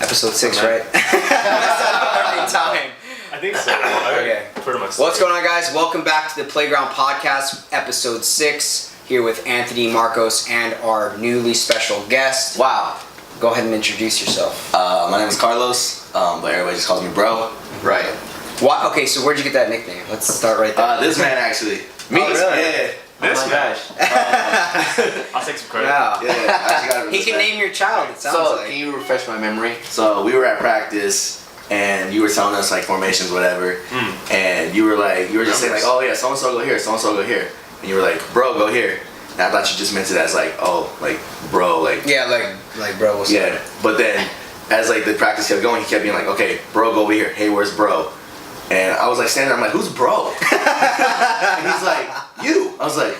Episode 6, right? Every time. I think so. Okay. Pretty much. What's going on, guys? Welcome back to the PlayGround podcast, episode 6. Here with Anthony, Marcos, and our newly special guest. Wow. Go ahead and introduce yourself. My name is Carlos, but everybody just calls me bro. Right. Why? Okay, so where'd you get that nickname? Let's start right there. This man actually. Me? Oh, really? Yeah. This man. I'll take some credit. Wow. Yeah. I actually got He can name your child, it sounds So, like. can you refresh my memory? So, we were at practice, and you were telling us, like, formations, whatever, and you were just saying, like, oh, yeah, so-and-so go here, so-and-so go here. And you were like, bro, go here. And I thought you just meant it as, like, oh, like, bro, like... Yeah, like bro, what's Yeah, up? but then, as, like, the practice kept going, he kept being like, okay, bro, go over here. Hey, where's bro? And I was, like, standing there, I'm like, who's bro? And he's like, you. I was like...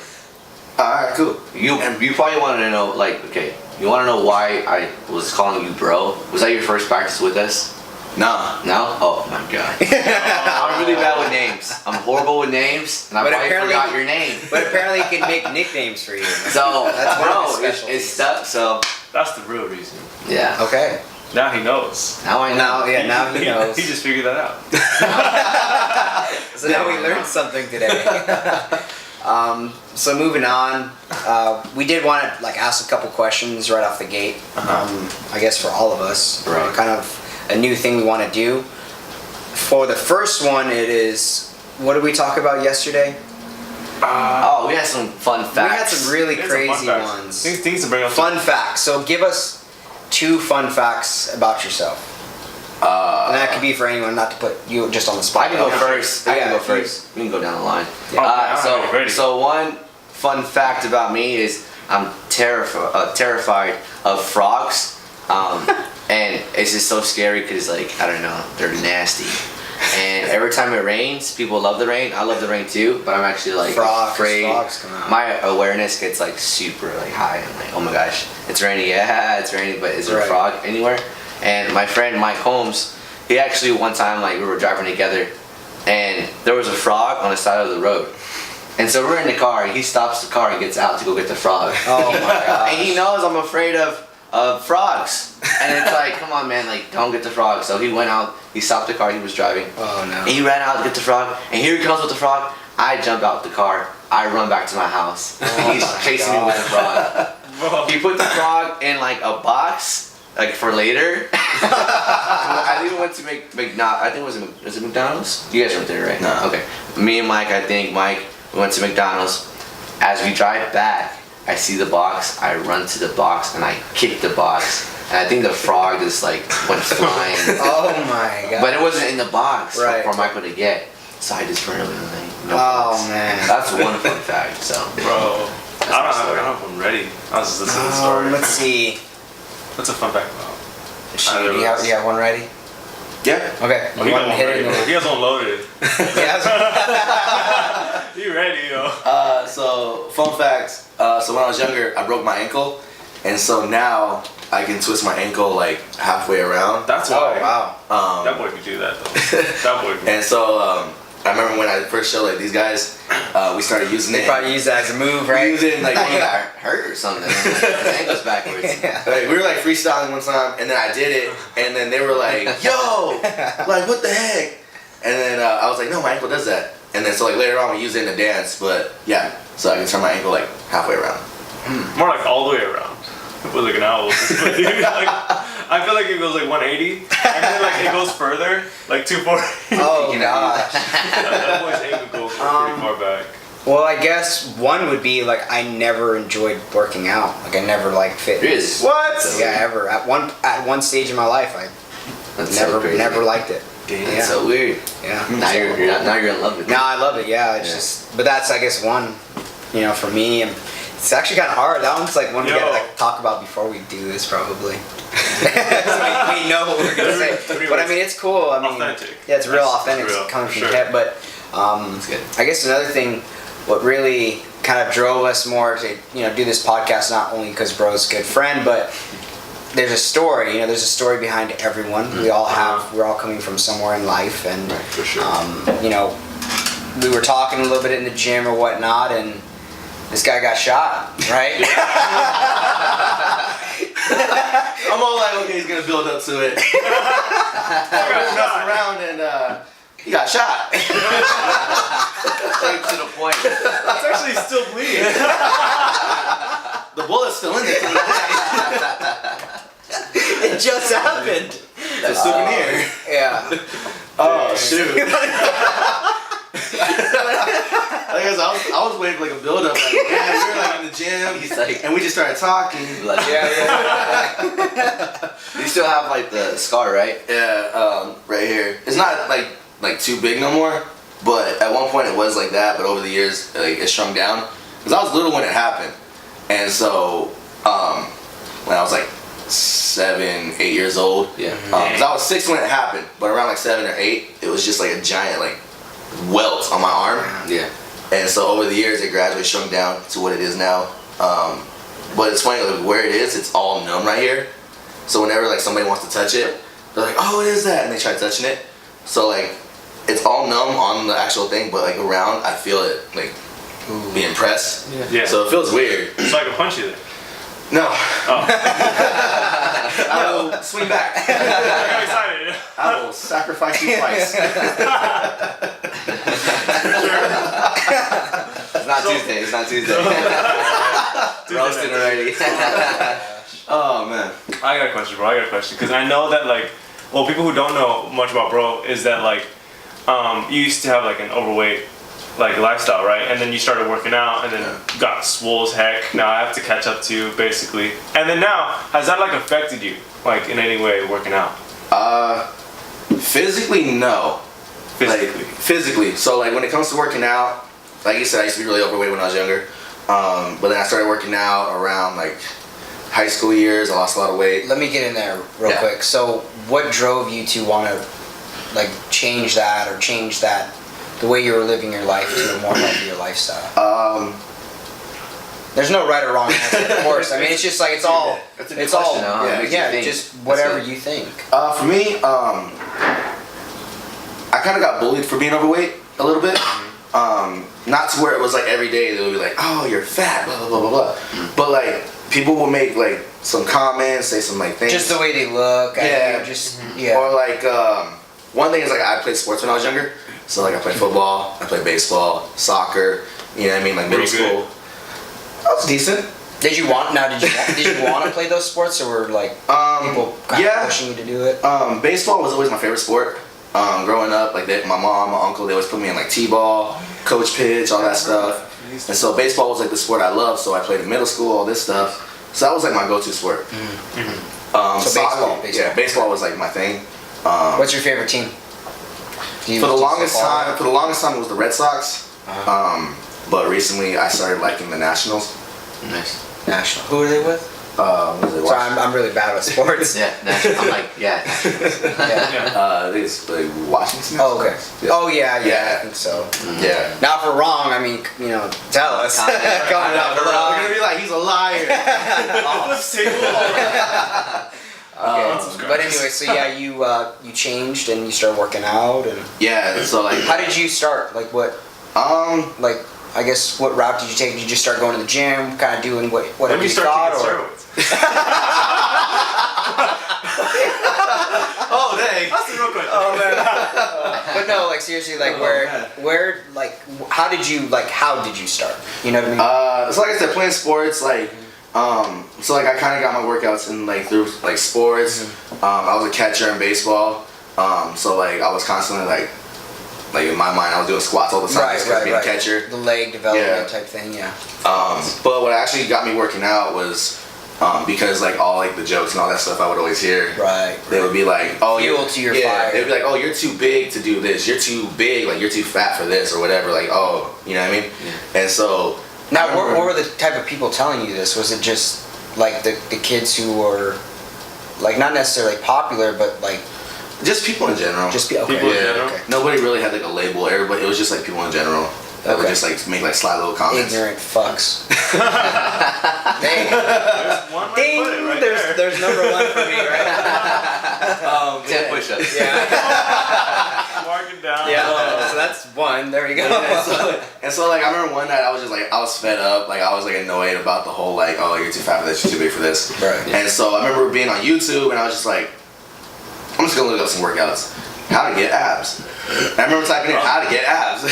Alright, cool. You probably want to know, like, okay, you want to know why I was calling you bro? Was that your first practice with us? Nah. No? Oh my god. I'm really bad with names. I'm horrible with names, and I probably forgot your name. But apparently he can make nicknames for you. So, That's one of his bro, specialties. it's stuck, so, That's the real reason. yeah. Okay. Now he knows. Now I know. Now he knows. He just figured that out. So now we learned something today. So moving on, we did want to ask a couple questions right off the gate. I guess for all of us, Right. kind of a new thing we want to do. For the first one, it is, what did we talk about yesterday? Oh, we had some fun facts. We had some really It's a fun crazy fact. ones. Things to bring up. Fun facts. So give us 2 fun facts about yourself. And that could be for anyone, not to put you just on the spot. I can go first. I can Yeah, go if you- first. We can go down the line. Yeah. Ready. So one fun fact about me is I'm terrified of frogs, and it's just so scary because, like, I don't know, they're nasty. And every time it rains, people love the rain. I love the rain too, but I'm actually like afraid. Frogs come out. My awareness gets like super like high. I'm like, oh my gosh, it's raining. Yeah, it's raining, but is there a frog anywhere? And my friend Mike Holmes, he actually one time, like, we were driving together, and there was a frog on the side of the road. And so we're in the car, and he stops the car and gets out to go get the frog. Oh my god. And he knows I'm afraid of frogs. And it's like, come on, man, like, don't get the frog. So he went out, he stopped the car he was driving. Oh no. And he ran out to get the frog, and here he comes with the frog. I jump out the car, I run back to my house. And he's chasing me with the frog. Bro. He put the frog in like a box, like for later. I think we went to McDonald's. I think was it McDonald's? You guys weren't there, right? No. Okay. Me and Mike, we went to McDonald's. As we drive back, I see the box. I run to the box and I kick the box. And I think the frog just like went flying. Oh my god. But it wasn't in the box Right. for Michael to get. So I just ran away with it. No Oh box. man. That's one fun fact. So. Bro. That's I my don't story. know if I'm ready. I was just listening to the story. Let's see. What's a fun fact about? Do you have one ready? Yeah. Okay. Oh, You he want got to one hit it? ready. He has one loaded. Yeah. You ready, yo? So, fun fact. So when I was younger, I broke my ankle. And so now, I can twist my ankle, like, halfway around. That's Oh why. wow. That boy could do that, though. That boy could. And so, I remember when I first showed, like, these guys, we started using They it. probably use that as a move, We right? used it in, like, He got hurt or something. His ankle's backwards. Yeah. like, we were like freestyling one time, and then I did it, and then they were like, "Yo, like what the heck?" And then I was like, "No, my ankle does that." And then so like later on we used it in the dance, but yeah, so I can turn my ankle like halfway around. More like all the way around. It was like an owl. Like, I feel like it goes like 180, and then like it goes further, like 240. Oh You know, gosh. That boy's ankle goes pretty far back. Well, I guess one would be like I never enjoyed working out. Like I never liked fitness. Really? What? Yeah, ever. At one stage in my life, I That's so crazy. never liked it. That's so weird. Yeah. Now you're in love with it. No, I love it. Yeah, it's Yeah. just. But that's, I guess, one. You know, for me, and it's actually kind of hard. That one's like one we Yo. gotta like talk about before we do this, probably. So we know what we're gonna say. But I mean, it's cool. I mean, Authentic. yeah, it's real That's authentic. real, It's coming from sure. the head. But That's good. I guess another thing, what really kind of drove us more to do this podcast, not only because bro's a good friend, but there's a story. There's a story behind everyone. We're all coming from somewhere in life, and Right, for sure. we were talking a little bit in the gym or whatnot, and this guy got shot, right? I'm all like, okay, he's gonna build up to it. Messing around and he got shot. Straight to the point. It's actually still bleeding. The bullet's still in there. It just happened. It's a souvenir. Yeah. Oh shoot. Like I was waiting for like a build up. Like, yeah, we were like in the gym. He's like, and we just started talking. like, Yeah. you still have like the scar, right? Yeah, right here. It's not like too big no more, but at one point it was like that. But over the years, like it shrunk down. Cause I was little when it happened, and so when I was like 7, 8 years old. Yeah. Cause I was 6 when it happened, but around like 7 or 8, it was just like a giant like welt on my arm. Yeah. And so over the years, it gradually shrunk down to what it is now. But it's funny, like, where it is, it's all numb right here. So whenever like somebody wants to touch it, they're like, "Oh, what is that?" And they try touching it. So like, it's all numb on the actual thing, but like around, I feel it like being pressed. Yeah. So it feels weird. So I can punch you there. No. Oh. I will swing back. I got excited. I will sacrifice you twice. It's not Tuesday. It's not Tuesday. Roasted already. Oh man. I got a question, bro. I got a question. Because I know that, like, well, people who don't know much about bro is that, like, you used to have, like, an overweight, like, lifestyle, right? And then you started working out and then got swole as heck. Now I have to catch up to you, basically. And then now, has that, like, affected you, like, in any way, working out? Physically, no. Physically? Like, physically. So, like, when it comes to working out, like you said, I used to be really overweight when I was younger. But then I started working out around, like, high school years. I lost a lot of weight. Let me get in there real quick. So, what drove you to want to, like, change that the way you were living your life to a more healthier lifestyle? There's no right or wrong answer, of course. I mean, it's just like it's all, That's a good it's all, question, huh? Makes you yeah, think. just whatever you think. For me, I kind of got bullied for being overweight a little bit. Not to where it was like every day they would be like, "Oh, you're fat," blah blah blah blah blah. But like people will make like some comments, say some like things. Just the way they look. Yeah. Or like one thing is like I played sports when I was younger. So like I played football, I played baseball, soccer. You know what I mean? Like middle school. I was decent. Did you want to play those sports, or were like people kind of pushing you to do it? Baseball was always my favorite sport. Growing up, like my mom, my uncle, they always put me in like t-ball, coach pitch, all that stuff. And so baseball was like the sport I loved. So I played in middle school, all this stuff. So that was like my go-to sport. So baseball. Yeah, baseball was like my thing. What's your favorite team? For the longest time, it was the Red Sox. But recently, I started liking the Nationals. Nice. National. Who are they with? What is it, Sorry, I'm really bad with sports. Yeah. I'm like, yeah. I think it's like Washington. Oh, okay. Yeah. Oh, yeah, I think so. Yeah. Now, if we're wrong, I mean, tell us. Comment out if we're We're wrong. gonna be like, he's a liar. Okay. But anyway, so yeah, you changed and you started working out, and Yeah. So like, how did you start? Like what? Like I guess what route did you take? Did you just start going to the gym, kind of doing whatever Let me you start thought, taking or? steroids. oh dang. That's the real question. Oh man. But no, like seriously, like where, like how did you start? You know what I mean? So like I said, playing sports, like, so like I kind of got my workouts in like through like sports. I was a catcher in baseball, so like I was constantly like in my mind I was doing squats all the time just being a catcher. The leg development type thing, yeah. But what actually got me working out was because like all like the jokes and all that stuff I would always hear. Right. They would be like, "Oh, fuel to your fire." They'd be like, "Oh, you're too big to do this. You're too big. Like you're too fat for this or whatever." Like, oh, you know what I mean? Yeah. And so. Now, what were the type of people telling you this? Was it just like the kids who were like not necessarily popular, but like just people in general? Just people in general. Okay. Nobody really had like a label. Everybody, it was just like people in general that would just like make like sly little comments. Ignorant fucks. Dang. There's one way to put it right there. There's number one for me, right? 10 push-ups. Yeah. Mark it down. Yeah. So that's one. There you go. And so like I remember one night I was just like I was fed up, like I was like annoyed about the whole like, oh, you're too fat for this, you're too big for this. Right. And so I remember being on YouTube and I was just like, I'm just gonna look up some workouts. How to get abs. And I remember typing in how to get abs.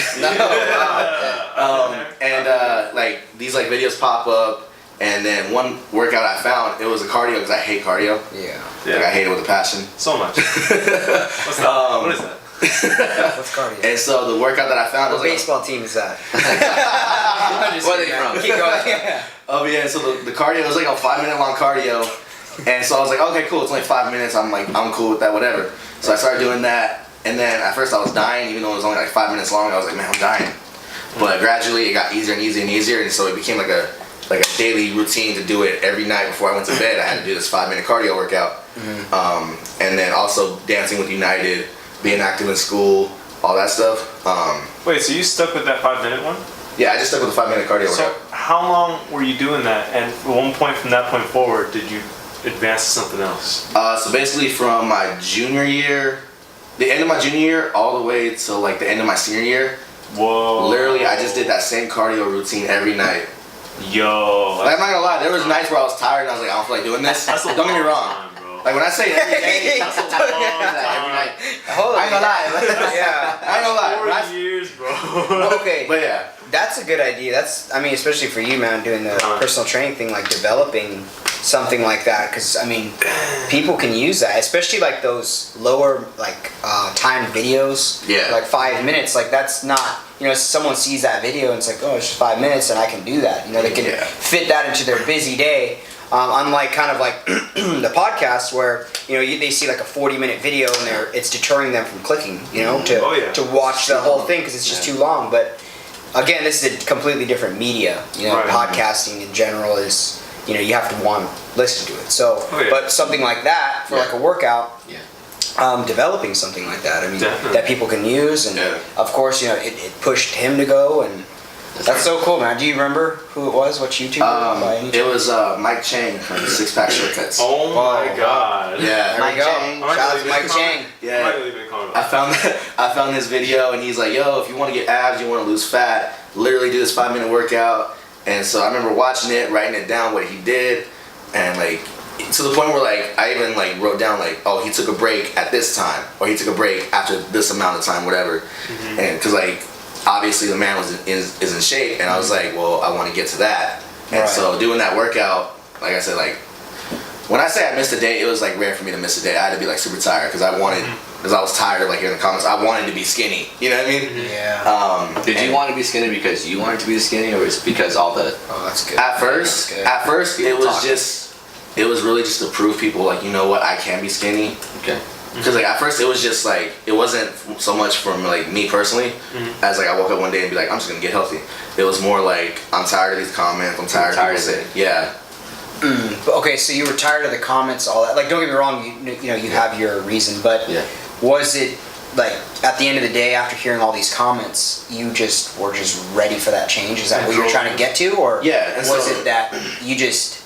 Like these like videos pop up, and then one workout I found, it was a cardio because I hate cardio. Yeah. Like I hate it with a passion. So much. What's that? What is that? What's cardio? And so the workout that I found What was baseball team is that? Where are they from? Keep going. Oh yeah, so the cardio was like a 5-minute long cardio, and so I was like, okay, cool, it's only 5 minutes. I'm cool with that, whatever. So I started doing that, and then at first I was dying, even though it was only like 5 minutes long. I was like, man, I'm dying. But gradually it got easier and easier and easier, and so it became like a daily routine to do it every night before I went to bed. I had to do this 5-minute cardio workout, and then also dancing with United, being active in school, all that stuff. Wait, so you stuck with that 5-minute one? Yeah, I just stuck with the 5-minute cardio So workout. how long were you doing that? And at one point from that point forward, did you advance to something else? So basically from my junior year, the end of my junior year, all the way to like the end of my senior year, Whoa. literally I just did that same cardio routine every night. Yo. Like, I'm not gonna lie, there was nights where I was tired and I was like, I don't feel like doing this. That's a Don't get me long wrong. time, bro. Like when I say every day, That's a long time. every night. Holy I ain't gonna lie. Yeah. I ain't gonna lie. When 4 years, bro. Okay. but yeah. That's a good idea. That's, I mean, especially for you, man, doing the personal training thing, like developing something like that. Because, I mean, people can use that, especially like those lower, like, timed videos. Yeah. Like 5 minutes. Like, that's not, you know, someone sees that video and it's like, oh, it's just 5 minutes and I can do that. You know, they can fit that into their busy day. Unlike kind of like the podcast where, you know, they see like a 40-minute video and it's deterring them from clicking, you know, to watch the whole thing because it's just too long. But again, this is a completely different media. You know, Right. podcasting in general is, you know, you have to want to listen to it. So, but something like that for like a workout, developing something like that, I mean, that people can use. And of course, you know, it pushed him to go, and that's so cool, man. Do you remember who it was? What YouTuber? By any It was Mike Chang from Six Pack Shortcuts. Oh my god. Yeah. There you go. Shout out to Mike Chang. Yeah. I found his video and he's like, yo, if you want to get abs, you want to lose fat, literally do this 5-minute workout. And so I remember watching it, writing it down what he did, and like to the point where like I even like wrote down like, oh, he took a break at this time, or he took a break after this amount of time, whatever. And because like obviously the man is in shape, and I was like, well, I want to get to that. And so doing that workout, like I said, like when I say I missed a day, it was like rare for me to miss a day. I had to be like super tired because I wanted, because I was tired of like hearing the comments. I wanted to be skinny. You know what I mean? Yeah. Did you want to be skinny because you wanted to be skinny, or was it because all the? Oh, that's good. At first, it was just, it was really just to prove people like, you know what, I can be skinny. Okay. Because like at first it was just like, it wasn't so much from like me personally, as like I woke up one day and be like, I'm just gonna get healthy. It was more like, I'm tired of these comments. I'm tired of people saying, yeah. Okay, so you were tired of the comments, all that. Like, don't get me wrong, you know, you have your reason, but was it like at the end of the day, after hearing all these comments, you just were just ready for that change? Is that what you're trying to get to, or was it that you just,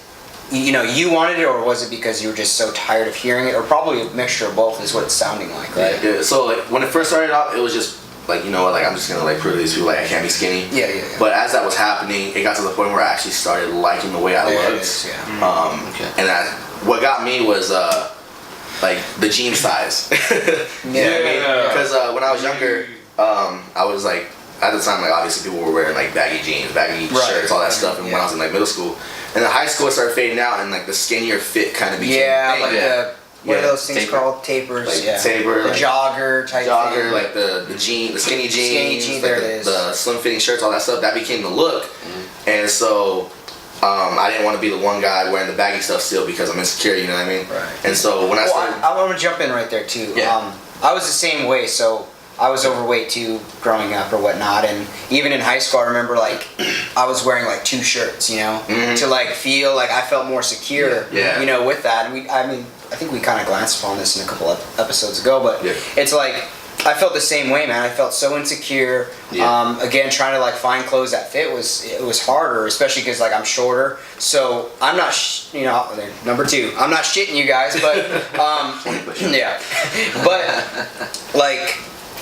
you know, you wanted it, or was it because you were just so tired of hearing it, or probably a mixture of both is what it's sounding like, right? Yeah. So like when it first started out, it was just like, you know what, like I'm just gonna like prove to these people like I can't be skinny. Yeah. But as that was happening, it got to the point where I actually started liking the way I looked. And what got me was like the jean size. Because when I was younger, I was like, at the time, like obviously people were wearing like baggy jeans, baggy shirts, all that stuff. And when I was in like middle school, and then high school, it started fading out, and like the skinnier fit kind of became a thing. Like the what are those things Taper. called? Tapers. Like taper, the like jogger type thing. like the jean, the skinny jeans, like there it is. the slim fitting shirts, all that stuff. That became the look, and so I didn't want to be the one guy wearing the baggy stuff still because I'm insecure. You know what I mean? Right. And so when I started, I want to jump in right there too. Yeah. I was the same way, so I was overweight too growing up or whatnot, and even in high school I remember like I was wearing like 2 shirts, you know, to like feel like I felt more secure, you know, with that. And I think we kind of glanced upon this in a couple of episodes ago, but it's like I felt the same way, man. I felt so insecure. Again, trying to like find clothes that fit was harder, especially because like I'm shorter. So I'm not, you know, number 2. I'm not shitting you guys, but but like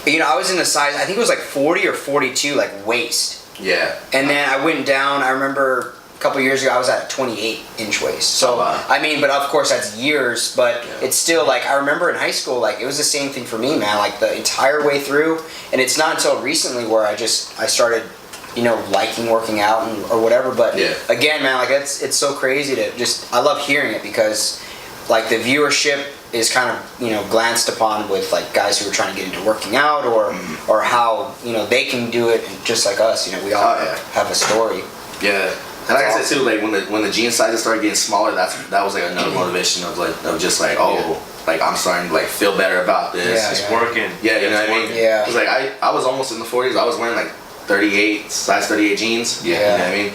I was in a size, I think it was like 40 or 42, like waist. Yeah. And then I went down, I remember a couple years ago, I was at a 28-inch waist. So, I mean, but of course that's years, but it's still like, I remember in high school, like it was the same thing for me, man, like the entire way through. And it's not until recently where I started, liking working out or whatever. But again, man, like it's so crazy to I love hearing it because like the viewership is kind of, glanced upon with like guys who are trying to get into working out or how, they can do it just like us. We all have a story. Yeah. And like I said too, like when the jean sizes started getting smaller, that was like another motivation of just like, like I'm starting to like feel better about this. It's working. Yeah, you know what I mean? Yeah. Cause like I was almost in the 40s. I was wearing like size 38 jeans. Yeah. You know what I mean?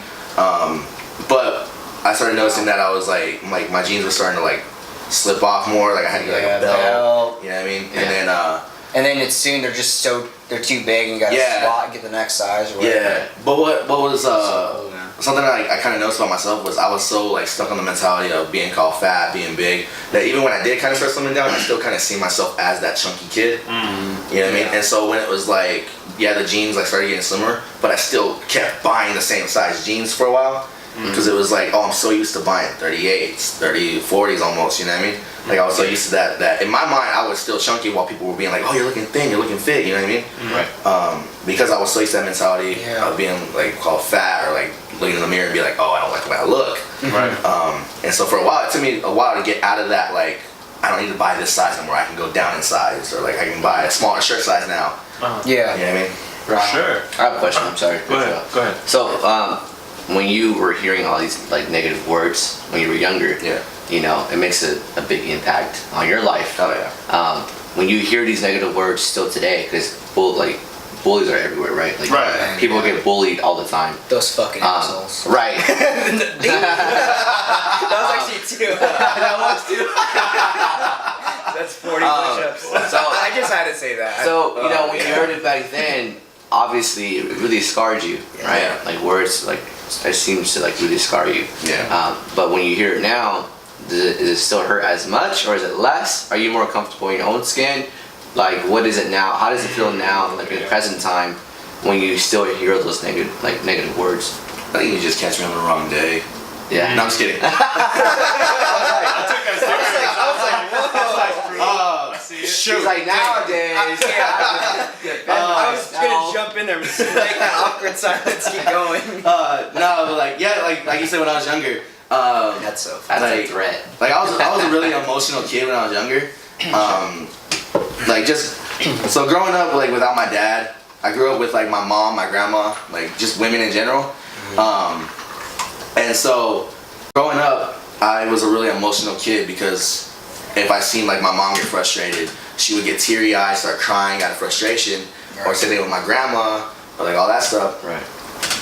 But I started noticing that I was like my jeans were starting to like slip off more. Like I had to get like a belt. You know what I mean? Yeah. And then it's soon they're too big and you gotta squat and get the next size or whatever. Yeah. But what was something that I kind of noticed about myself was I was so like stuck on the mentality of being called fat, being big, that even when I did kind of start slimming down, I still kind of see myself as that chunky kid. You know what I mean? And so when it was like, the jeans like started getting slimmer, but I still kept buying the same size jeans for a while because it was like, I'm so used to buying 38s, 40s almost. You know what I mean? Like I was so used to that in my mind I was still chunky while people were being like, you're looking thin, you're looking fit. You know what I mean? Right. Because I was so used to that mentality of being like called fat or like looking in the mirror and be like, I don't like the way I look. Right. And so for a while, it took me a while to get out of that, like, I don't need to buy this size anymore. I can go down in size, or like I can buy a smaller shirt size now. Yeah. You know what I mean? For sure. I have a question. I'm sorry. Go ahead. So, when you were hearing all these like negative words when you were younger, it makes a big impact on your life. Oh yeah. When you hear these negative words still today, because bullies are everywhere, right? Like, right. People get bullied all the time. Those fucking assholes. Right. That was actually 2. That was too. That's 40 push-ups. So I just had to say that. So when you heard it back then, obviously it really scarred you, right? Yeah. Like words, like it seems to like really scar you. Yeah. But when you hear it now, does it still hurt as much, or is it less? Are you more comfortable in your own skin? Like, what is it now? How does it feel now, like in the present time, when you still hear those negative words? I think you just catch me on the wrong day. Yeah. No, I'm just kidding. I took that serious. She's like, nowadays. I was gonna jump in there and make that awkward silence keep going. No, but like you said when I was younger. That's so funny. That's a threat. Like I was a really emotional kid when I was younger. Like just so growing up like without my dad, I grew up with like my mom, my grandma, like just women in general. And so growing up, I was a really emotional kid because if I seen like my mom get frustrated, she would get teary-eyed, start crying out of frustration, or sitting with my grandma, or like all that stuff. Right.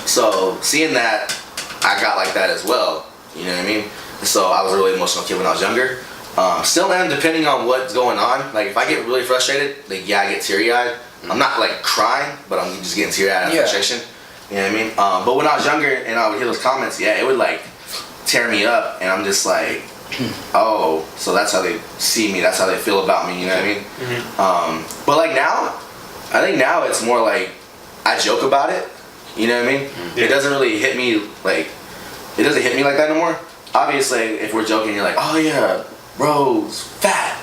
So seeing that, I got like that as well. You know what I mean? So I was a really emotional kid when I was younger. Still am, depending on what's going on. Like if I get really frustrated, like I get teary-eyed. I'm not like crying, but I'm just getting teary-eyed out of frustration. You know what I mean? But when I was younger and I would hear those comments, it would like tear me up, and I'm just like, oh, so that's how they see me, that's how they feel about me, you know what I mean? But like now, I think now it's more like I joke about it, you know what I mean? It doesn't really hit me like that no more. Obviously, if we're joking, you're like, oh yeah, bro's fat.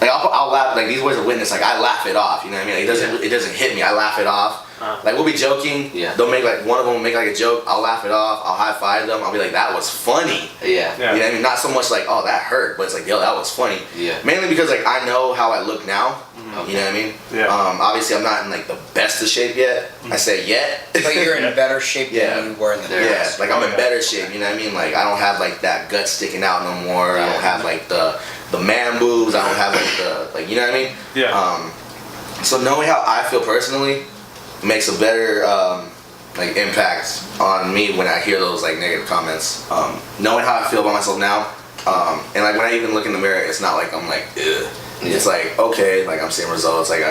Like I'll laugh, like these words are witness, like I laugh it off, you know what I mean? Like, it doesn't hit me, I laugh it off. Like we'll be joking, they'll make like, one of them will make like a joke, I'll laugh it off, I'll high five them, I'll be like, that was funny. Yeah. You know what I mean? Not so much like, oh that hurt, but it's like, yo, that was funny. Yeah. Mainly because like I know how I look now, you know what I mean? Yeah. Obviously I'm not in like the best of shape yet, I say yet. But you're in better shape than you were in the past. Like I'm in better shape, you know what I mean? Like I don't have like that gut sticking out no more, I don't have like the man boobs, I don't have like you know what I mean? Yeah. So knowing how I feel personally makes a better like impact on me when I hear those like negative comments. Knowing how I feel about myself now, and like when I even look in the mirror, it's not like I'm like, ugh. It's like, okay, like I'm seeing results. Like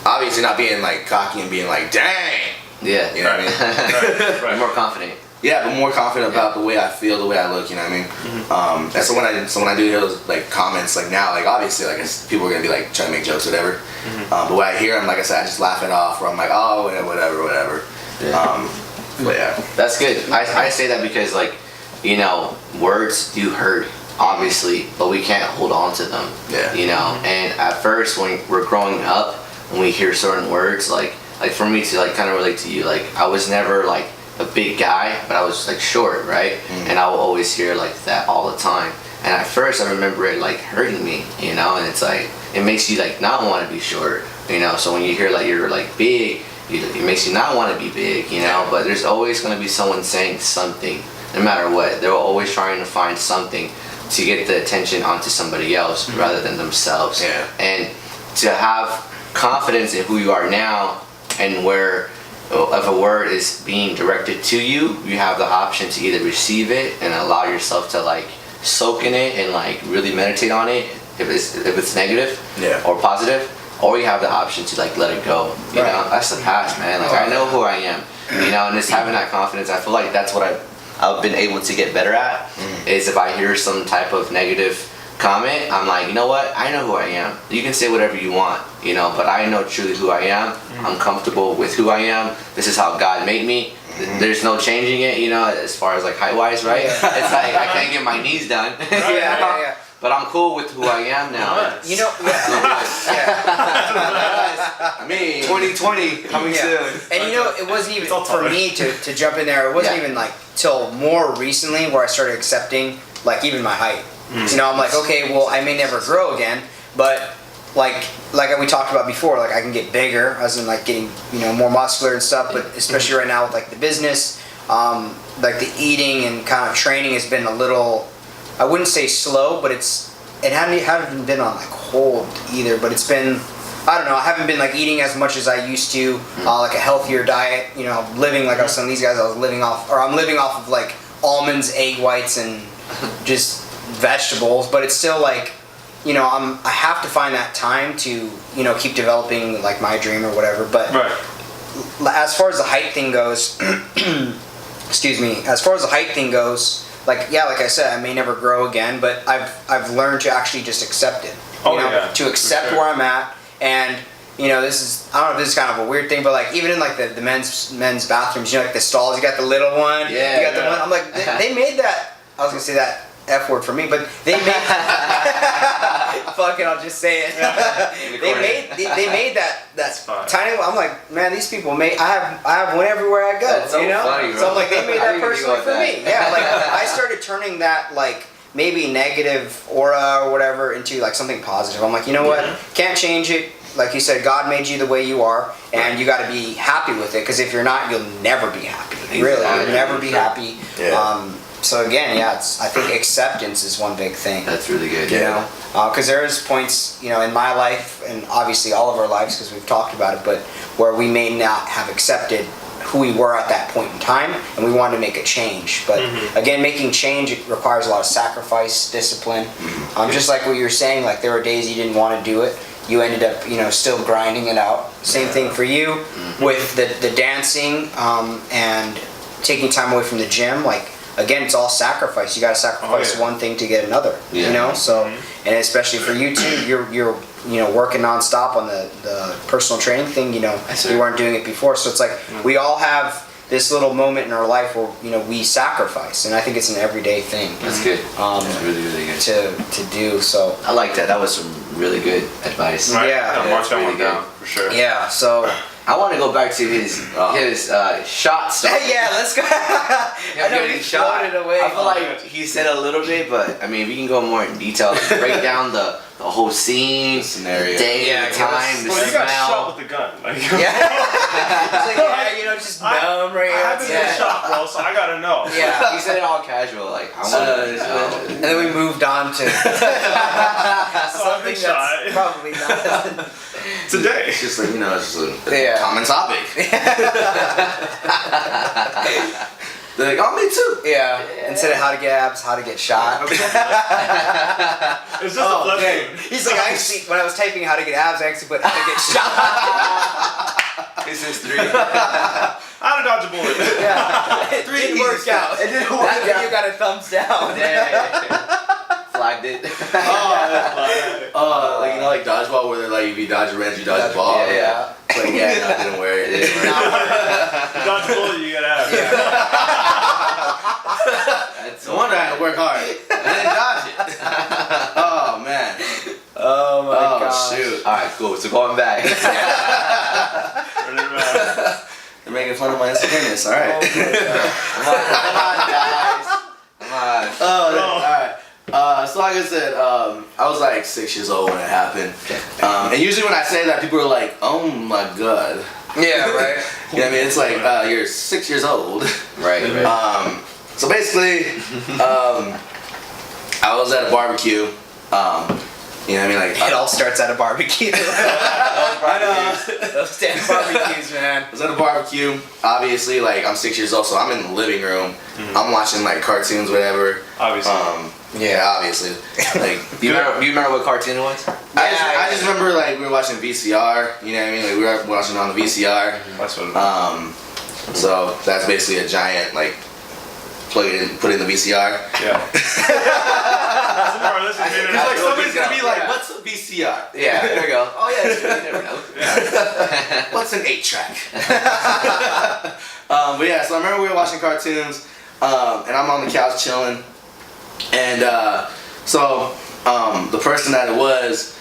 obviously not being like cocky and being like, dang. Yeah. You know what I mean? You're more confident. Yeah, but more confident about the way I feel, the way I look. You know what I mean? And so when I do hear those like comments, like now, like obviously, like people are gonna be like trying to make jokes, or whatever. But when I hear them, like I said, I just laugh it off, or I'm like, oh, whatever. Yeah. But yeah, That's good. I say that because like, you know, words do hurt, obviously, but we can't hold on to them. Yeah. You know, and at first when we're growing up, when we hear certain words, like for me to like kind of relate to you, like I was never like a big guy, but I was like short, right? And I will always hear like that all the time. And at first I remember it like hurting me, you know, and it's like, it makes you like not want to be short, you know? So when you hear like you're like big, it makes you not want to be big, you know? But there's always going to be someone saying something, no matter what. They're always trying to find something to get the attention onto somebody else rather than themselves. Yeah. And to have confidence in who you are now, and where if a word is being directed to you, you have the option to either receive it and allow yourself to like soak in it and like really meditate on it if it's negative or positive, or you have the option to like let it go. You know, that's the past, man. Like I know who I am, you know, and just having that confidence, I feel like that's what I've been able to get better at. Is if I hear some type of negative comment, I'm like, you know what? I know who I am. You can say whatever you want, you know, but I know truly who I am. I'm comfortable with who I am. This is how God made me. There's no changing it, you know, as far as like height-wise, right? It's like I can't get my knees done. Yeah. But I'm cool with who I am now. You know, I mean, 2020 coming soon. And you know, it wasn't even for me to jump in there. It wasn't even like till more recently where I started accepting like even my height. You know, I'm like, okay, well, I may never grow again, but like we talked about before, like I can get bigger, as in like getting, you know, more muscular and stuff. But especially right now with like the business, like the eating and kind of training has been a little, I wouldn't say slow, but it hasn't been on like hold either. But it's been, I don't know, I haven't been like eating as much as I used to, like a healthier diet. You know, living like I was telling these guys, I'm living off of like almonds, egg whites, and just vegetables. But it's still like, you know, I have to find that time to, you know, keep developing like my dream or whatever. But as far as the height thing goes, excuse me, as far as the height thing goes, like I said, I may never grow again, but I've learned to actually just accept it. To accept where I'm at. And you know, this is, I don't know if this is kind of a weird thing, but like even in like the men's bathrooms, you know, like the stalls, you got the little one, you got the one. I'm like, they made that. I was gonna say that F word for me, but they made fucking, I'll just say it. they made that tiny. I'm like, man, these people made. I have one everywhere I go. That's so you know, funny, so I'm like, they made that personally for me. Yeah, like I started started turning that like maybe negative aura or whatever into like something positive. I'm like, you know what? Can't change it. Like you said, God made you the way you are, and you got to be happy with it. Because if you're not, you'll never be happy. Really, you'll never be happy. So again, I think acceptance is one big thing. That's really good. You know, because there's points, you know, in my life, and obviously all of our lives, because we've talked about it, but where we may not have accepted who we were at that point in time, and we wanted to make a change. But again, making change, it requires a lot of sacrifice, discipline. Just like what you were saying, like there were days you didn't want to do it. You ended up, you know, still grinding it out. Same thing for you with the dancing and taking time away from the gym. Like again, it's all sacrifice. You got to sacrifice one thing to get another. You know, so and especially for you too, you're you know, working nonstop on the personal training thing. You know, you weren't doing it before, so it's like we all have this little moment in our life where, you know, we sacrifice, and I think it's an everyday thing. That's good. That's really, really good to do. So I like that. That was some really good advice. Right. Yeah, mark that really one down for sure. Yeah. So I want to go back to his shot stuff. yeah, let's go. I know he shot it away. I feel like he said a little bit, but I mean, we can go more in detail. Break down the whole scene, scenario, day, the time, the Well, you smell. got shot with the gun. Like, It's like, you know, just numb right I haven't been shot, bro, so I gotta know. Yeah. He said it all casual, like I want to know. And then we moved on to something shot. that's probably not. Today. It's just like, you know, it's just a common topic. They're like, oh, me too. Yeah. Instead of how to get abs, how to get shot. It's just a blessing. He's like, I actually, when I was typing how to get abs, I actually put how to get shot. This is 3. I how to dodge a bullet. Yeah. It didn't work out. It didn't work That video out. got a thumbs down. Flagged it. Like you know, like dodgeball, where they're like, if you dodge a wrench, you dodge a ball. Yeah. It's like, yeah, no, it didn't work. It didn't work. Dodge a bullet, you gotta have. That's No wonder I had to work hard. I didn't dodge it. Oh man. Oh my gosh. Shoot. All right, cool. So going back. They're making fun of my insecurities. All right. Come on, guys. Come on. Alright. So like I said, I was like 6 years old when it happened. And usually when I say that, people are like, "Oh my god." Yeah, right. You know what I mean? It's like you're 6 years old. Right. So basically, I was at a barbecue. You know what I mean? Like It all starts at a barbecue. Those damn barbecues, man. I was at a barbecue. Obviously, like I'm 6 years old, so I'm in the living room. I'm watching like cartoons, whatever. Obviously. Yeah, obviously. Like, Do you remember what cartoon it was? I just remember like we were watching VCR. You know what I mean? Like we were watching on the VCR. That's what it is. So that's basically a giant like plug it in, put it in the VCR. Yeah. Some of our listeners may not It's like know somebody's what gonna be VCR. like, "What's a VCR?" Yeah, there we go. Oh yeah, that's true. You never know. What's an 8-track? But yeah, so I remember we were watching cartoons, and I'm on the couch chilling, and so the person that it was,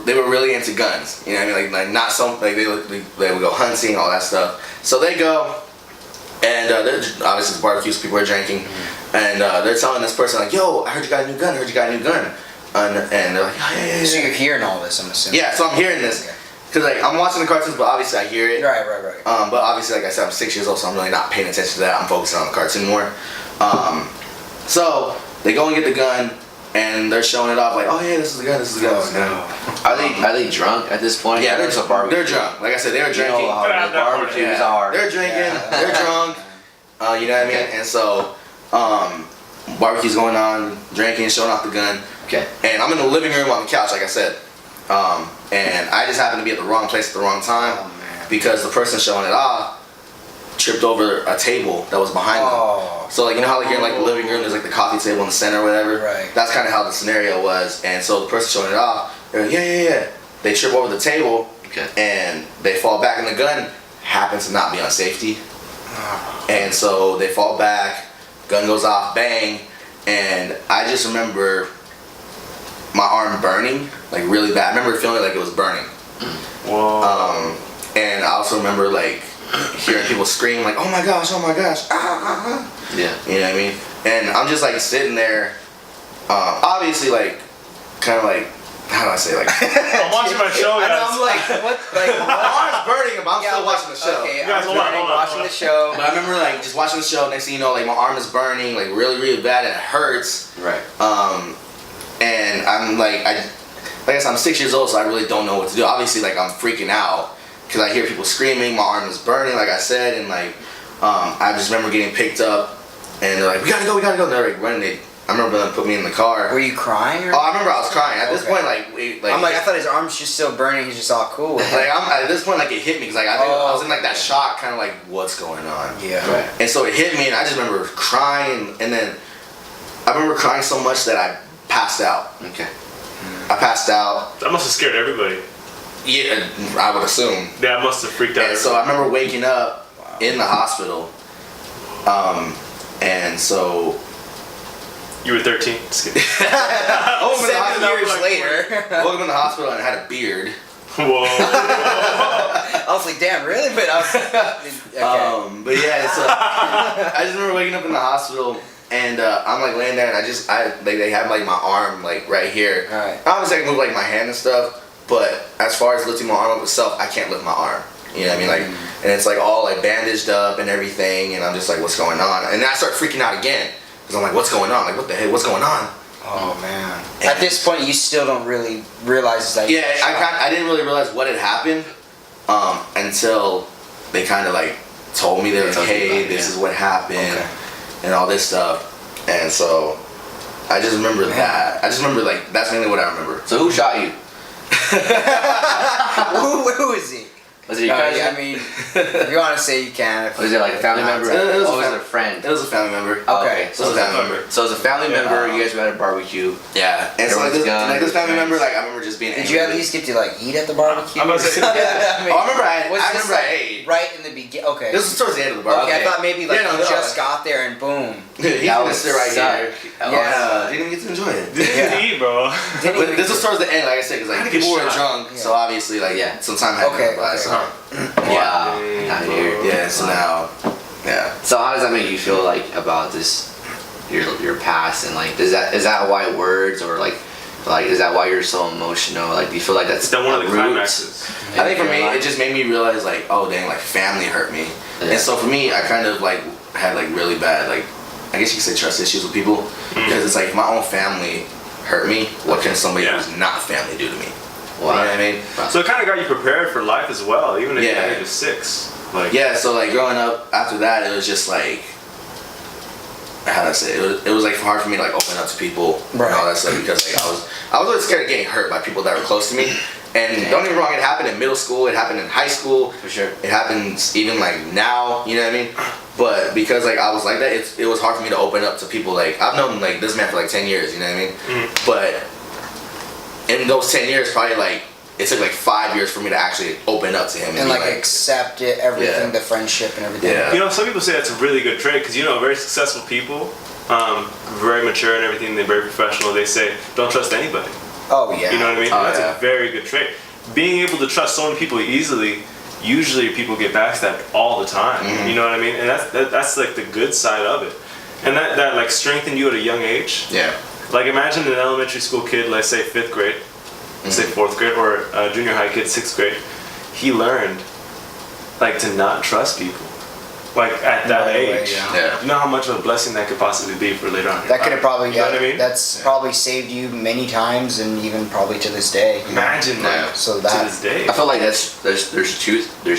they were really into guns. You know what I mean? Like not some like they would go hunting, all that stuff. So they go, and they're obviously the barbecues, people are drinking, and they're telling this person like, "Yo, I heard you got a new gun. I heard you got a new gun." And they're like, "Oh, yeah. So you're hearing all this, I'm assuming. Yeah, so I'm hearing this. Cause like I'm watching the cartoons, but obviously I hear it. Right. But obviously, like I said, I'm 6 years old, so I'm really not paying attention to that. I'm focusing on the cartoon more. So they go and get the gun, and they're showing it off like, "Oh yeah, this is the gun. This is the gun. This is the gun." Are they drunk at this point? Yeah, they're they're drunk. Like I said, they were You drinking. know how the barbecues are. They're drinking. Yeah. They're drunk. You know what I mean? And so barbecue's going on, drinking, showing off the gun. Okay. And I'm in the living room on the couch, like I said. And I just happened to be at the wrong place at the wrong time because the person showing it off tripped over a table that was behind them. So like you know how like you're in like the living room, there's like the coffee table in the center or whatever. Right. That's kind of how the scenario was. And so the person showing it off, they're like, yeah. They trip over the table, and they fall back, and the gun happens to not be on safety. And so they fall back, gun goes off, bang, and I just remember my arm burning, like really bad. I remember feeling like it was burning. Whoa. And I also remember like hearing people scream like, "Oh my gosh, ah, Yeah. You know what I mean? And I'm just like sitting there, obviously like, kind of like, how do I say like, I'm watching my show, And guys. I'm like, what? Like, my arm's burning, but I'm still watching the show. Okay, guys, I'm hold on, burning, hold on, watching hold the on. show. But I remember like just watching the show. Next thing you know, like my arm is burning, like really, really bad, and it hurts. Right. And I'm like I said, I'm 6 years old, so I really don't know what to do. Obviously, like I'm freaking out because I hear people screaming. My arm is burning, like I said, and like I just remember getting picked up, and they're like, "We gotta go." And they're like running. I remember them put me in the car. Were you crying? Or Oh, I remember I was crying. At this Okay. point, like I'm like, I thought his arm's just still burning. He's just all cool with it. like at this point, like it hit me because like I was in like that okay. shock, kind of like what's going on. Yeah. Right. And so it hit me, and I just remember crying, and then I remember crying so much that I passed out. Okay. I passed out. That must have scared everybody. Yeah, I would assume. That must have freaked out. And so I remember waking up in the hospital. And so You were 13. Just kidding. I woke up in the 7 hospital. years later. Woke up in the hospital and I had a beard. Whoa. I was like, damn, really? But I was. Okay. But yeah, so I just remember waking up in the hospital. And I'm like laying there, and they have like my arm like right here. Alright. Obviously, I can move like my hand and stuff, but as far as lifting my arm up itself, I can't lift my arm. You know what I mean? Like, and it's like all like bandaged up and everything, and I'm just like, what's going on? And then I start freaking out again because I'm like, what's going on? Like, what the heck? What's going on? Oh man. At this point, you still don't really realize it's like. Yeah, I didn't really realize what had happened until they kind of like told me, they were like, hey, this is what happened. Okay. And all this stuff, and so I just remember that. I just remember like that's mainly what I remember. So who shot you? Who is he? Was it your cousin? I mean, if you want to say you can. Was it like a family member? It was or was a it a friend? It was a family member. Okay, So it was a family member. So as a family member, you guys were at a barbecue. Yeah, and so like this family member, like I remember just being. Did you at least get to like eat at the barbecue? I'm about to say, Yeah. I mean, I remember was I this remember I ate. right in the beginning. Okay. This was towards the end of the barbecue. Okay, I thought maybe like Yeah, no, you no, just no. got there and boom. He That was would sit right suck. here. Yeah. He didn't get to enjoy it. didn't eat, bro. But this was towards the end, like I said, because like Gotta get people were shot. drunk, so obviously like some time had Okay, gone by. okay. So Wow. Not here. yeah, so now, yeah. So how does that make you feel like about this, your past, and like is that why words or like is that why you're so emotional? Like do you feel like that's It's done one of the roots? climaxes. I think for me, Your it life? just made me realize like, oh dang, like family hurt me, Yeah. and so for me, I kind of like had like really bad like, I guess you could say trust issues with people because it's like if my own family hurt me, what can somebody who's not family do to me? Wow. You know what I mean? So it kind of got you prepared for life as well, even at Yeah. the age of 6. Like, Yeah, so like growing up after that, it was just like, how do I say it? It was like hard for me to like open up to people and all that stuff because like I was always scared of getting hurt by people that were close to me. And don't get me wrong, it happened in middle school, it happened in high school, For sure. it happens even like now, you know what I mean? But because like I was like that, it was hard for me to open up to people. Like I've known like this man for like 10 years, you know what I mean? But in those 10 years, probably like it took like 5 years for me to actually open up to him and be like accept it, everything, Yeah. the friendship and everything. Yeah. You know, some people say that's a really good trait because, you know, very successful people, very mature and everything, they're very professional, they say, don't trust anybody. Oh yeah. You know what I mean? Oh, That's yeah. a very good trait. Being able to trust so many people easily, usually people get backstabbed all the time. You know what I mean? And that's like the good side of it. And that like strengthened you at a young age. Yeah. Like imagine an elementary school kid, let's say 5th grade, let's say 4th grade, or a junior high kid, 6th grade. He learned like to not trust people. Like at that Right away, age. yeah. You know how much of a blessing that could possibly be for later on. in your That could have life. probably You know what I mean? that's probably saved you many times and even probably to this day. you know? Imagine Yeah. like So to that- this day. I feel like there's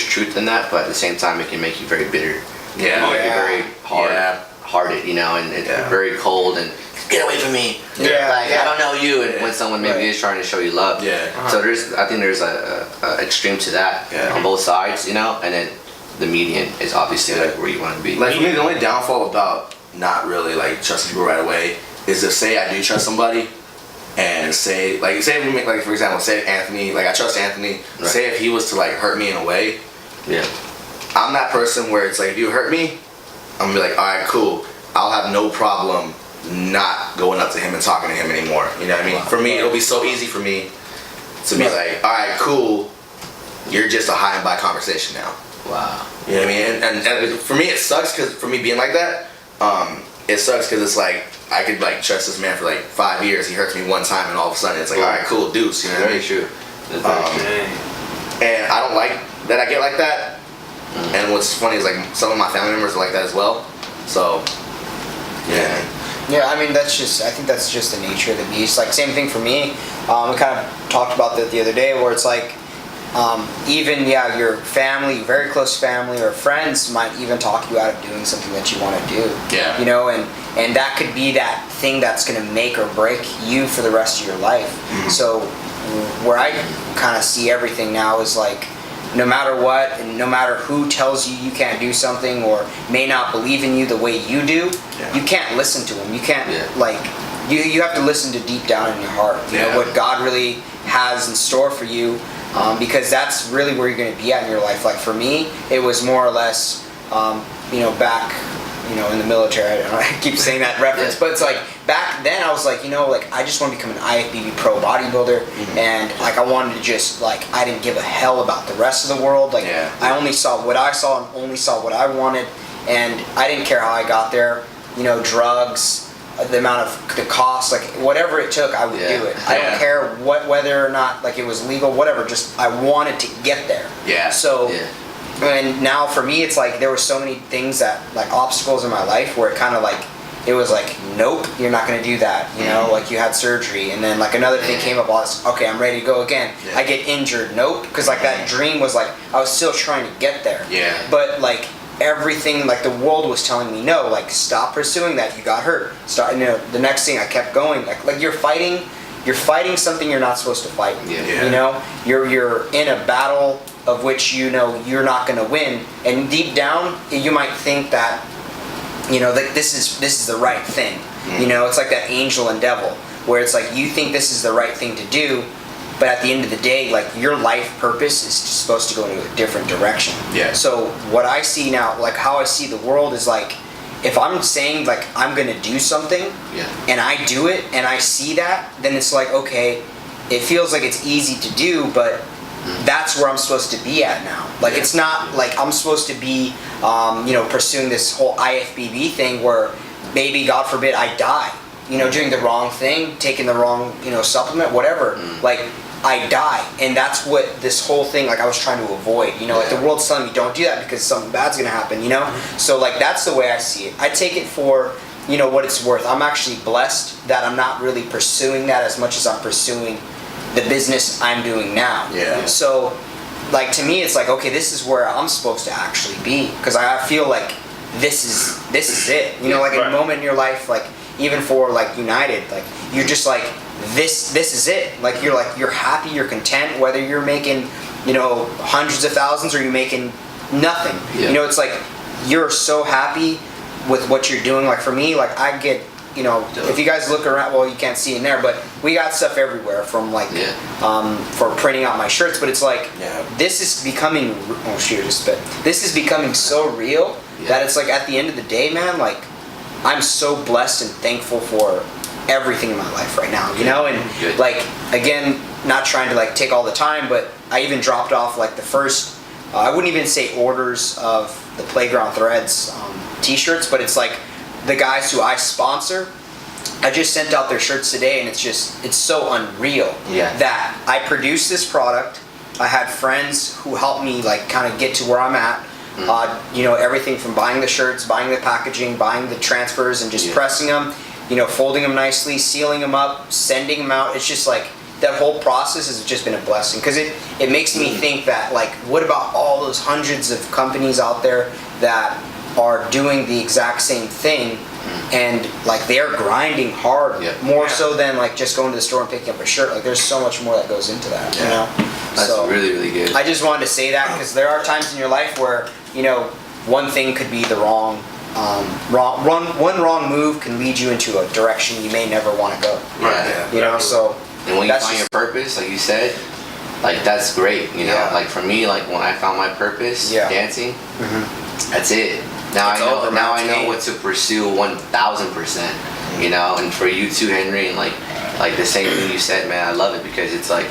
truth in that, but at the same time it can make you very bitter. Yeah. It can make you very Yeah. hearted, you know, and it's Yeah. very cold and get away from me. Yeah. Like I don't know you, and when someone maybe Right. is trying to show you love. Yeah. So I think there's a extreme to that Yeah. on both sides, you know, and then the median is obviously like where you want to be. Like for me, the only downfall about not really like trusting people right away is to say I do trust somebody, and say if we make like for example, say if Anthony, like I trust Anthony. Right. Say if he was to like hurt me in a way, Yeah. I'm that person where it's like if you hurt me, I'm gonna be like, all right, cool. I'll have no problem not going up to him and talking to him anymore. You know what I mean? Wow. For me, it'll be so easy for me to be like, all right, cool. You're just a high and by conversation now. Wow. You know what I mean? And for me, it sucks because for me being like that, it sucks because it's like I could like trust this man for like 5 years. He hurts me one time, and all of a sudden it's like, all right, cool, deuce. You know what I Very mean? true. That's very true. Dang. And I don't like that I get like that. And what's funny is like some of my family members are like that as well. So yeah. Yeah, I mean I think that's just the nature of the beast. Like same thing for me. We kind of talked about that the other day, where it's like even your family, very close family or friends might even talk you out of doing something that you want to do. Yeah. You know, and that could be that thing that's going to make or break you for the rest of your life. So where I kind of see everything now is like, no matter what, and no matter who tells you you can't do something or may not believe in you the way you do, you can't listen to them. You can't like you have to listen to deep down in your heart. You know what God really has in store for you, because that's really where you're going to be at in your life. Like for me, it was more or less, back, in the military. I don't know, I keep saying that reference, but it's like back then I was like, I just want to become an IFBB pro bodybuilder, and like I wanted to just like I didn't give a hell about the rest of the world. Like I only saw what I saw and only saw what I wanted, and I didn't care how I got there. Drugs, the amount of the cost, like whatever it took, I would do it. I don't care whether or not like it was legal, whatever. Just I wanted to get there. Yeah. So. Yeah. And now for me, it's like there were so many things that like obstacles in my life where it kind of like it was like, nope, you're not going to do that. Like you had surgery, and then like another thing came up. Okay, I'm ready to go again. I get injured. Nope, because like that dream was like I was still trying to get there. Yeah. But like everything, like the world was telling me no, like stop pursuing that. You got hurt. Start. The next thing I kept going. Like you're fighting you're fighting something you're not supposed to fight. Yeah. You know, you're in a battle of which you know you're not going to win, and deep down you might think that, you know, like this is the right thing. You know, it's like that angel and devil, where it's like you think this is the right thing to do, but at the end of the day, like your life purpose is supposed to go in a different direction. Yeah. So what I see now, like how I see the world is like, if I'm saying like I'm gonna do something, and I do it, and I see that, then it's like, okay, it feels like it's easy to do, but that's where I'm supposed to be at now. Like it's not like I'm supposed to be, you know, pursuing this whole IFBB thing where maybe, God forbid, I die. You know, doing the wrong thing, taking the wrong, you know, supplement, whatever. Like I die, and that's what this whole thing, like I was trying to avoid. You know, like the world's telling me don't do that because something bad's gonna happen. You know, so like that's the way I see it. I take it for, you know, what it's worth. I'm actually blessed that I'm not really pursuing that as much as I'm pursuing the business I'm doing now. Yeah. So, like to me, it's like, okay, this is where I'm supposed to actually be, because I feel like this is it. You know, like a moment in your life, like even for like United, like you're just like this is it. Like you're happy, you're content, whether you're making, you know, hundreds of thousands or you're making nothing. You know, it's like you're so happy with what you're doing. Like for me, like I get, you know, if you guys look around, well, you can't see in there, but we got stuff everywhere from like, for printing out my shirts. But it's like, this is becoming, oh shoot, just spit. This is becoming so real that it's like at the end of the day, man, like I'm so blessed and thankful for everything in my life right now, you know, and like again, not trying to like take all the time, but I even dropped off like the first, I wouldn't even say orders of the PlayGround Threads t-shirts, but it's like the guys who I sponsor, I just sent out their shirts today, and it's so unreal that I produced this product. I had friends who helped me like kind of get to where I'm at. You know, everything from buying the shirts, buying the packaging, buying the transfers, and just pressing them, you know, folding them nicely, sealing them up, sending them out. It's just like that whole process has just been a blessing, because it makes me think that like, what about all those hundreds of companies out there that are doing the exact same thing, and like they're grinding hard more so than like just going to the store and picking up a shirt. Like there's so much more that goes into that, you know. That's so, really, really good. I just wanted to say that because there are times in your life where, you know, one thing could be the wrong wrong move can lead you into a direction you may never want to go. You know, so. And when you find your purpose, like you said, like that's great. You know, like for me, like when I found my purpose, dancing, that's it. Now I know what to pursue 1,000%. You know, and for you too, Henry, and like the same thing you said, man, I love it, because it's like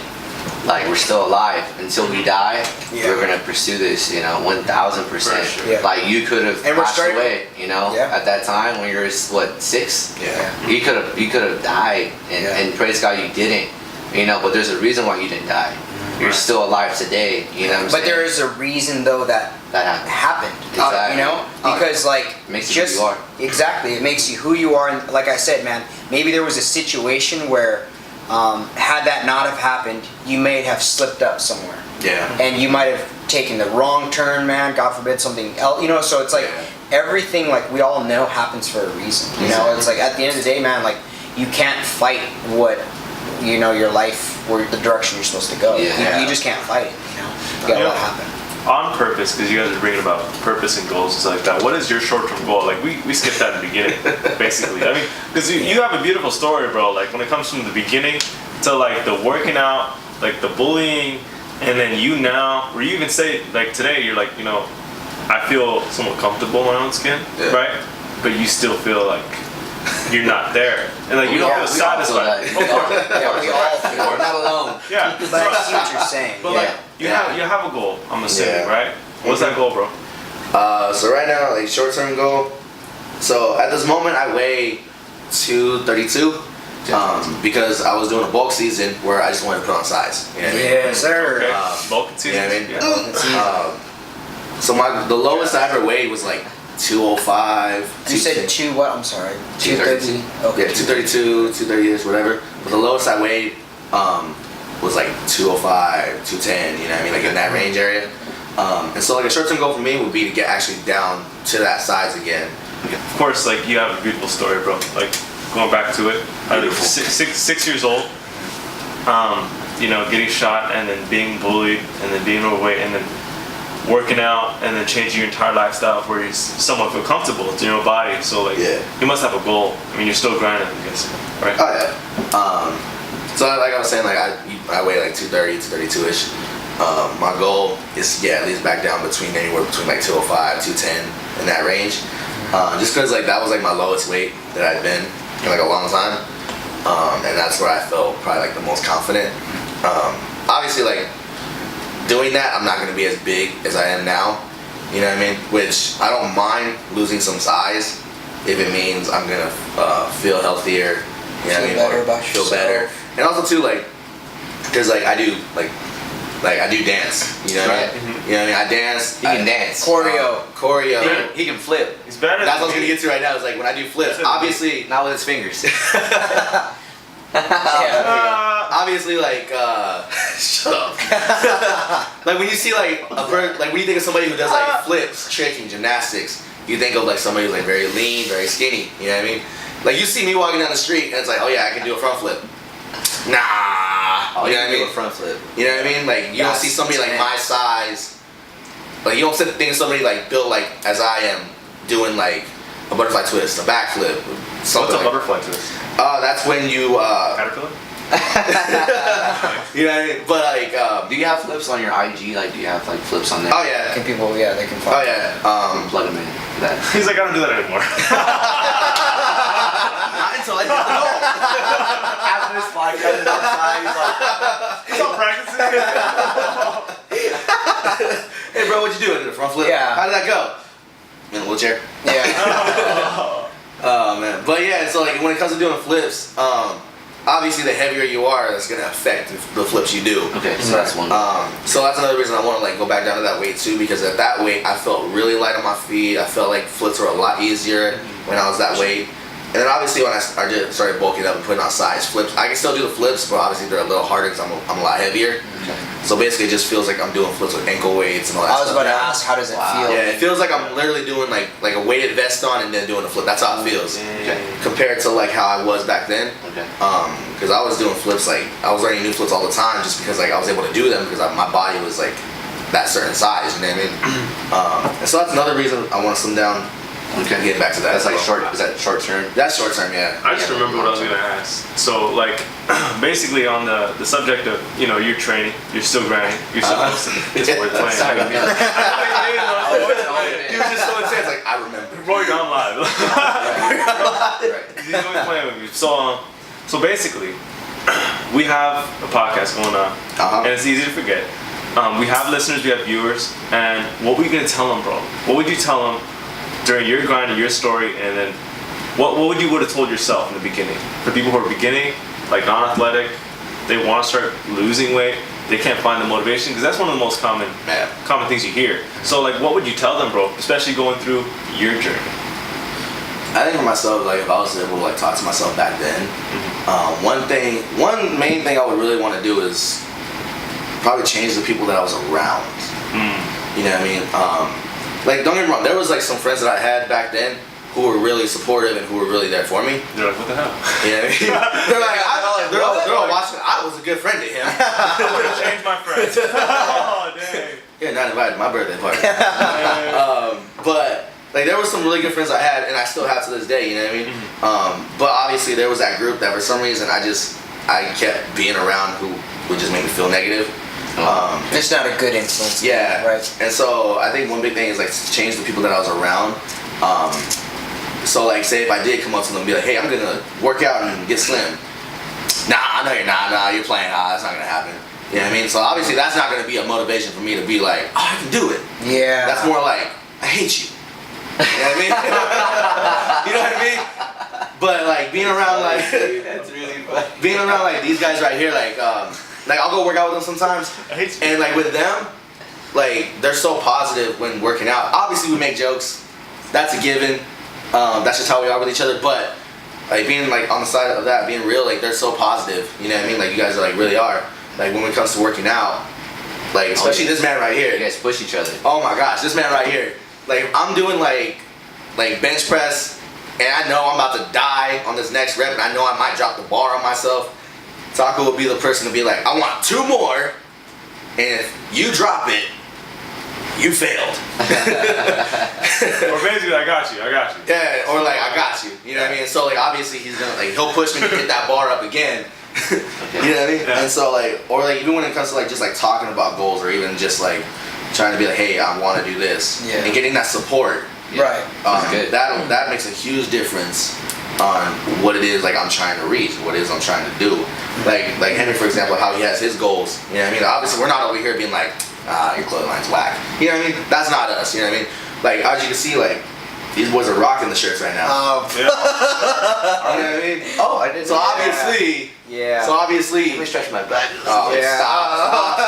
we're still alive until we die. We're gonna pursue this, you know, 1,000%. Like you could have passed away, you know, at that time when you're what, 6. You could have died, and praise God you didn't. You know, but there's a reason why you didn't die. You're still alive today. You know what I'm saying? But there is a reason though that happened. Exactly. You know, because like it makes just you who you are. Exactly, it makes you who you are. And like I said, man, maybe there was a situation where had that not have happened, you may have slipped up somewhere. And you might have taken the wrong turn, man. God forbid something else. You know, so it's like everything, like we all know, happens for a reason. You know, it's like at the end of the day, man, like you can't fight what, you know, your life or the direction you're supposed to go. You just can't fight it. You know, you gotta let it happen. On purpose, because you guys are bringing about purpose and goals and stuff like that. What is your short-term goal? Like we skipped that in the beginning, basically. I mean, because you have a beautiful story, bro. Like when it comes from the beginning to like the working out, like the bullying, and then you now, where you even say like today, you're like, you know, I feel somewhat comfortable in my own skin, right? But you still feel like you're not there, and like you don't feel satisfied. We all feel We're not alone. But I see what you're saying. But like you have a goal, I'm assuming, right? What's that goal, bro? So right now, like short-term goal. So at this moment, I weigh 232. Because I was doing a bulk season where I just wanted to put on size. You know what I mean? Yes, sir. Okay. Bulk season. You know what I mean? So the lowest I ever weighed was like 205. You said 2 what? I'm sorry. 232. Okay. Yeah, 232, 230ish, whatever. But the lowest I weighed was like 205, 210. You know what I mean? Like in that range area. And so like a short-term goal for me would be to get actually down to that size again. Of course, like you have a beautiful story, bro. Like going back to it, I was 6 years old, you know, getting shot and then being bullied and then being overweight and then working out and then changing your entire lifestyle where you somewhat feel comfortable in your own body. So like, you must have a goal. I mean, you're still grinding, I guess, right? Oh yeah. So like I was saying, like I weigh like 230 to 32ish. My goal is at least back down anywhere between like 205, 210 in that range. Just because like that was like my lowest weight that I'd been in like a long time, and that's where I felt probably like the most confident. Obviously, like doing that, I'm not gonna be as big as I am now. You know what I mean? Which I don't mind losing some size if it means I'm gonna feel healthier. You know what I mean? Better about feel yourself. better, and also too like, cause like I do I do dance. You know what I mean? You know what I mean? I dance. He can dance. Choreo. He can flip. He's better. That's what I was gonna get to right now. Is like when I do flips, obviously. Not with his fingers. Obviously, like, shut up. Like when you see like like when you think of somebody who does like flips, tricking, gymnastics, you think of like somebody who's like very lean, very skinny. You know what I mean? Like you see me walking down the street and it's like, oh yeah, I can do a front flip. Nah. Oh, you know what I mean? A front flip. You know what I mean? Like you don't see somebody like my size. Like you don't think of somebody like built like as I am doing like a butterfly twist, a backflip, something. What's a butterfly twist? That's when you Caterpillar? you know what I mean? But like do you have flips on your IG? Like, do you have like flips on there? oh yeah. Can people? Yeah, they can find. Oh yeah. Plug them in. That. He's like, I don't do that anymore. Not until I do the goal. After this podcast, he's outside. He's like, He's all practicing. Hey bro, what'd you do? I did a front flip. Yeah. How did that go? In a wheelchair. Yeah. Oh man. But yeah, so like when it comes to doing flips, obviously the heavier you are, that's gonna affect the flips you do. okay, so that's one. So that's another reason I want to like go back down to that weight too, because at that weight I felt really light on my feet. I felt like flips were a lot easier when I was that weight. And then obviously when I just started bulking up and putting on size flips, I can still do the flips, but obviously they're a little harder because I'm a lot heavier. Okay. So basically it just feels like I'm doing flips with ankle weights and all that I was stuff. about to ask, how does it feel? Yeah, it feels like I'm literally doing like a weighted vest on and then doing a flip. That's how it feels. Okay. Compared to like how I was back then. Okay. Because I was doing flips, like I was learning new flips all the time just because like I was able to do them because my body was like that certain size, you know what I mean? And so that's another reason I want to slim down. Okay. Get back to that. That's like as well. short. Is that short term? That's short term, yeah. I just remember what I was gonna ask. So like, basically on the subject of, you know, you're training, you're still grinding, you're still hosting, it's worth playing. Sorry, man. He was just so intense, like I remember. Bro, you're on live. Right. He's always playing with me. So basically, we have a podcast going on, and it's easy to forget. We have listeners, we have viewers, and what were you gonna tell them, bro? What would you tell them during your grind and your story, and then what would you have told yourself in the beginning? For people who are beginning, like non-athletic, they want to start losing weight, they can't find the motivation, because that's one of the most common things you hear. So like, what would you tell them, bro? Especially going through your journey. I think for myself, like if I was able to like talk to myself back then, one main thing I would really want to do is probably change the people that I was around. You know what I mean? Like don't get me wrong, there was like some friends that I had back then who were really supportive and who were really there for me. You're like, what the hell? You know what I mean? They're like, they're all watching. I was a good friend to him. I would have changed my friends. Oh dang. Yeah, not invited to my birthday party. But like there was some really good friends I had, and I still have to this day. You know what I mean? But obviously there was that group that for some reason I kept being around who would just make me feel negative. It's not a good influence. Yeah. Right. And so I think one big thing is like to change the people that I was around. So like say if I did come up to them and be like, hey, I'm gonna work out and get slim. Nah, I know you're not. Nah, you're playing. That's not gonna happen. You know what I mean? So obviously that's not gonna be a motivation for me to be like, oh, I can do it. Yeah. That's more like, I hate you. You know what I mean? You know what I mean? But like being around like That's really funny. being around like these guys right here, like I'll go work out with them sometimes, and like with them, like they're so positive when working out. Obviously we make jokes, that's a given. That's just how we are with each other. But like being like on the side of that, being real, like they're so positive. You know what I mean? Like you guys are like really are. Like when it comes to working out, like especially this man right here. You guys push each other. Oh my gosh, this man right here. Like I'm doing like bench press, and I know I'm about to die on this next rep, and I know I might drop the bar on myself. Taco will be the person to be like, I want 2 more, and if you drop it, you failed. Or basically, I got you. Yeah, or like, I got you. You know what I mean? So like, obviously he's gonna like, he'll push me to get that bar up again. You know what I mean? Yeah. And so like, or like even when it comes to like just like talking about goals, or even just like trying to be like, hey, I want to do this, Yeah. and getting that support. Right. That's good. That makes a huge difference on what it is like I'm trying to reach, what it is I'm trying to do. Like Henry, for example, how he has his goals. You know what I mean? Obviously, we're not over here being like, your clothing line's whack. You know what I mean? That's not us. You know what I mean? Like, as you can see, like, these boys are rocking the shirts right now. Yeah. You know what I mean? Oh, I didn't. So obviously, Yeah. so obviously, Let me stretch my back. oh, Yeah. stop.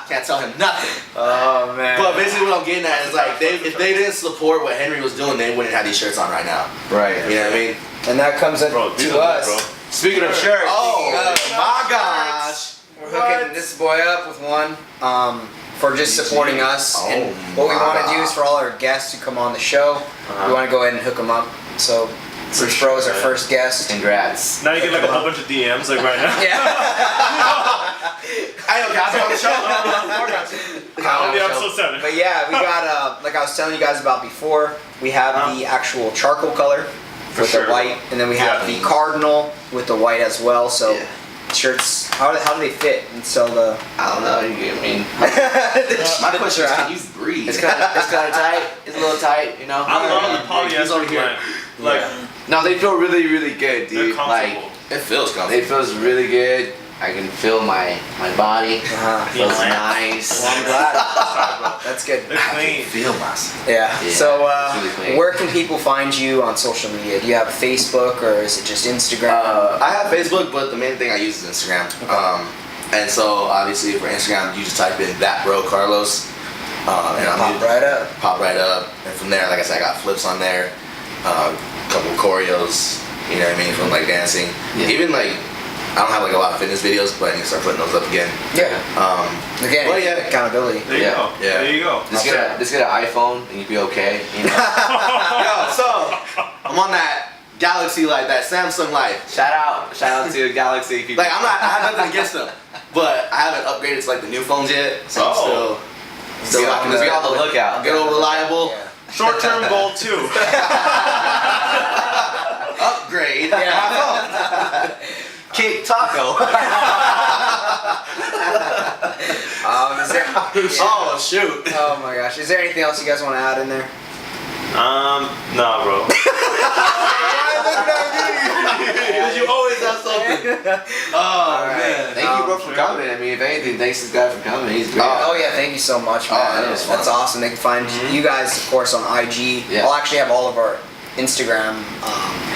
Can't tell him nothing. Oh man. But basically, what I'm getting at is like, if they didn't support what Henry was doing, they wouldn't have these shirts on right now. Right. You know what I mean? And that comes up Bro, these to are us. good, bro. Speaking of shirts, oh Speaking of my gosh. We're hooking this boy up with one for just supporting us. Oh And what we my want to do God. is for all our guests who come on the show, we want to go ahead and hook them up. So since Bro is our first guest. Congrats. Now you get like a whole bunch of DMs like right now. Yeah. I don't got on the show. Only episode 7. But yeah, we got like I was telling you guys about before, we have the actual charcoal color with sure. the white, and then we have Yeah. the cardinal with the white as well. So Yeah. shirts, how do they fit? And so the I don't know. You get me. My question is, can you breathe? It's kind of tight. It's a little tight, you know. I love the He's over polyester here. blend. Like, No, they feel really, really good, they're dude. Like comfortable. It feels it comfortable. feels really good. I can feel my body. Feels Yeah. nice. Well, I'm glad. Sorry, bro. That's good. They're clean. Feel myself. Yeah. Yeah, So it's really clean. where can people find you on social media? Do you have Facebook or is it just Instagram? I have Facebook, but the main thing I use is Instagram. And so obviously for Instagram, you just type in that bro Carlos, and Pop right up. Pop right up. And from there, like I said, I got flips on there, a couple choreos. You know what I mean? From like dancing, Yeah. even like I don't have like a lot of fitness videos, but I need to start putting those up again. Yeah. Again, well, yeah. accountability. There you Yeah. go. Yeah. There you go. Just get an iPhone and you'll be okay. You know. Yo, so I'm on that Galaxy light, that Samsung light. Shout out to Galaxy people. Like I have nothing against them, but I haven't upgraded to like the new phones yet, so I'm still rocking Let's the be on the lookout. good old reliable Yeah. Short-term goal 2. upgrade. Yeah. Kick Taco. Is there, Oh shoot. oh my gosh. Is there anything else you guys want to add in there? Nah, bro. Because you always have something. Oh man. Thank you, bro, for coming. I mean, if anything, thanks to this guy for coming. He's great. Oh yeah, thank you so much, man. that was fun. That's awesome. They can find you guys, of course, on IG. Yeah. I'll actually have all of our Instagram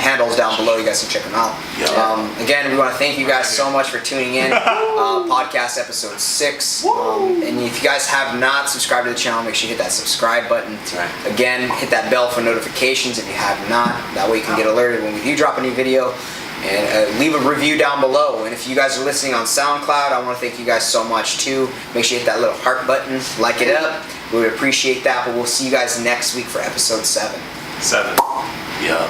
handles down below. You guys can check them out. Yeah. Again, we want to thank you guys so much for tuning in. Podcast episode 6. And if you guys have not subscribed to the channel, make sure you hit that subscribe button. That's right. Again, hit that bell for notifications if you have not. That way you can get alerted when we do drop a new video. And leave a review down below. And if you guys are listening on SoundCloud, I want to thank you guys so much too. Make sure you hit that little heart button, like it up. We would appreciate that. But we'll see you guys next week for episode 7. 7. Yeah.